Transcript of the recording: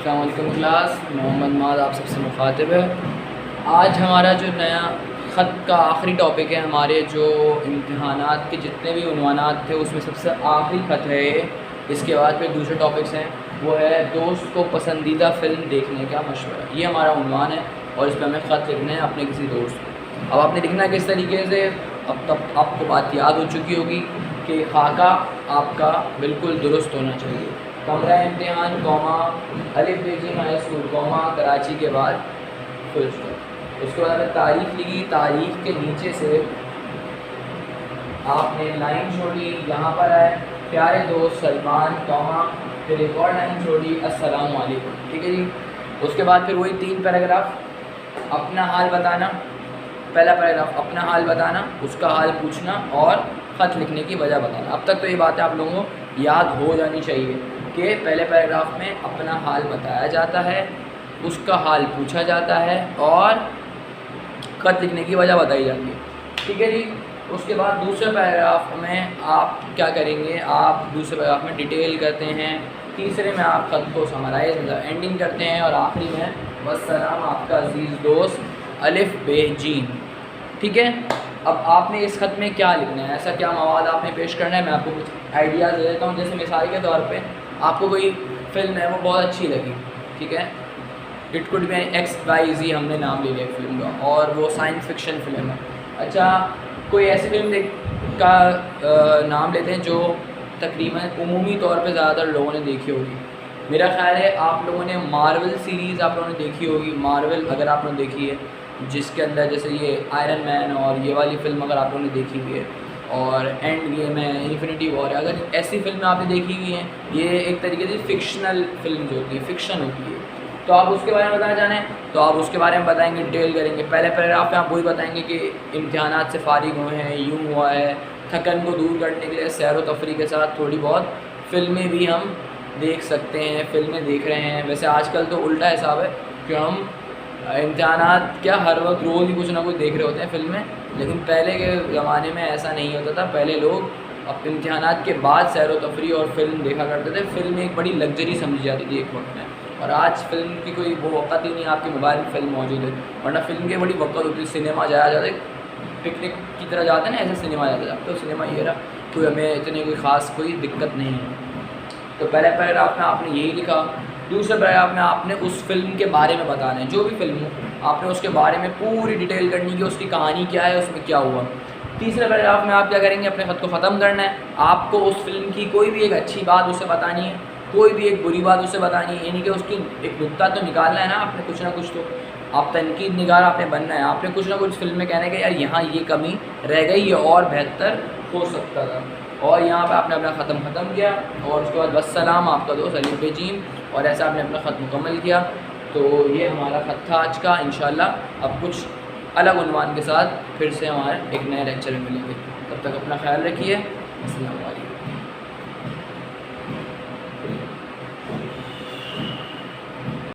السلام علیکم کلاس، محمد ماز آپ سب سے مخاطب ہے۔ آج ہمارا جو نیا خط کا آخری ٹاپک ہے، ہمارے جو امتحانات کے جتنے بھی عنوانات تھے اس میں سب سے آخری خط ہے اس کے بعد پھر دوسرے ٹاپکس ہیں، وہ ہے دوست کو پسندیدہ فلم دیکھنے کا مشورہ۔ یہ ہمارا عنوان ہے اور اس پہ ہمیں خط لکھنا ہے اپنے کسی دوست کو۔ اب آپ نے لکھنا کس طریقے سے، اب تک آپ کو بات یاد ہو چکی ہوگی کہ خاکہ آپ کا بالکل درست ہونا چاہیے۔ کمرہ امتحان کوما الف بے جیم ہائی اسکول کوما کراچی کے بعد فل اسٹاپ۔ اس کے بعد تاریخ لکھی، تاریخ کے نیچے سے آپ نے لائن چھوڑی، یہاں پر آئے پیارے دوست سلمان کوما، پھر ایک اور لائن چھوڑی السلام علیکم، ٹھیک ہے جی۔ اس کے بعد پھر وہی 3 پیراگراف، اپنا حال بتانا، پہلا پیراگراف اپنا حال بتانا، اس کا حال پوچھنا اور خط لکھنے کی وجہ بتانا۔ اب تک تو یہ باتیں آپ لوگوں کو یاد ہو جانی چاہیے کہ پہلے پیراگراف میں اپنا حال بتایا جاتا ہے، اس کا حال پوچھا جاتا ہے اور خط لکھنے کی وجہ بتائی جاتی ہے، ٹھیک ہے جی۔ اس کے بعد دوسرے پیراگراف میں آپ کیا کریں گے، آپ دوسرے پیراگراف میں ڈیٹیل کرتے ہیں، تیسرے میں آپ خط کو سمرائز مطلب اینڈنگ کرتے ہیں، اور آخری میں والسلام آپ کا عزیز دوست الف بے جیم، ٹھیک ہے۔ اب آپ نے اس خط میں کیا لکھنا ہے، ایسا کیا مواد آپ نے پیش کرنا ہے، میں آپ کو کچھ آئیڈیاز دے دیتا ہوں۔ جیسے مثال کے طور پہ آپ کو کوئی فلم ہے وہ بہت اچھی لگی، ٹھیک ہے، it could be x y z, ہم نے نام لے لیا فلم کا، اور وہ سائنس فکشن فلم ہے۔ اچھا، کوئی ایسی فلم کا نام لیتے ہیں جو تقریباً عمومی طور پہ زیادہ تر لوگوں نے دیکھی ہوگی۔ میرا خیال ہے آپ لوگوں نے مارول سیریز آپ لوگوں نے دیکھی ہوگی، مارول اگر آپ نے دیکھی ہے، جس کے اندر جیسے یہ آئرن مین اور یہ والی فلم اگر آپ لوگوں نے دیکھی ہوئی ہے، اور اینڈ گیم ہے، انفینٹی وار ہے، اگر ایسی فلمیں آپ نے دیکھی ہوئی ہیں، یہ ایک طریقے سے فکشنل فلمز ہوتی ہیں، فکشن ہوتی ہے، تو آپ اس کے بارے میں بتانا چاہیں تو آپ اس کے بارے میں بتائیں گے، ڈیٹیل کریں گے۔ پہلے پیراگراف میں آپ وہی بتائیں گے کہ امتحانات سے فارغ ہوئے ہیں، یوں ہوا ہے، تھکن کو دور کرنے کے لیے سیر و تفریح کے ساتھ تھوڑی بہت فلمیں بھی ہم دیکھ سکتے ہیں، فلمیں دیکھ رہے ہیں۔ ویسے آج کل تو الٹا حساب ہے کہ ہم امتحانات کیا ہر وقت روز ہی کچھ نہ کچھ دیکھ رہے ہوتے ہیں فلمیں، لیکن پہلے کے زمانے میں ایسا نہیں ہوتا تھا۔ پہلے لوگ اب امتحانات کے بعد سیر و تفریح اور فلم دیکھا کرتے تھے، فلم ایک بڑی لگژری سمجھی جاتی تھی ایک وقت میں، اور آج فلم کی کوئی وہ وقت ہی نہیں، آپ کے موبائل میں فلم موجود ہے، ورنہ فلم کی بڑی وقت ہوتی ہے، سنیما جایا جاتا ہے، پکنک کی طرح جاتے ہیں نا، ایسے سنیما جاتے ہیں، اب تو سنیما یہ رہا، کوئی ہمیں اتنی کوئی خاص کوئی دقت نہیں ہے۔ تو پہلے پیراگراف میں آپ نے یہی لکھا، دوسرے پیراگراف میں آپ نے اس فلم کے بارے میں بتانا ہے، جو بھی فلم ہو آپ نے اس کے بارے میں پوری ڈیٹیل کرنی کہ اس کی کہانی کیا ہے، اس میں کیا ہوا۔ تیسرے پیراگراف میں آپ کیا کریں گے، اپنے خط کو ختم کرنا ہے، آپ کو اس فلم کی کوئی بھی ایک اچھی بات اسے بتانی ہے، کوئی بھی ایک بری بات اسے بتانی ہے، یعنی کہ اس کی ایک نکتہ تو نکالنا ہے نا آپ نے، کچھ نہ کچھ تو آپ تنقید نگار آپ نے بننا ہے، آپ نے کچھ نہ کچھ فلم میں کہنا ہے کہ یار یہاں یہ کمی رہ گئی، یہ اور بہتر ہو سکتا تھا، اور یہاں پہ آپ نے اپنا ختم کیا، اور اس کے بعد والسلام آپ کا دوست الف بے جیم، اور ایسا آپ نے اپنا خط مکمل کیا۔ تو یہ ہمارا خط تھا آج کا۔ انشاءاللہ اب کچھ الگ عنوان کے ساتھ پھر سے ہمارے ایک نئے لیکچر میں ملیں گے، تب تک اپنا خیال رکھیے، السلام علیکم۔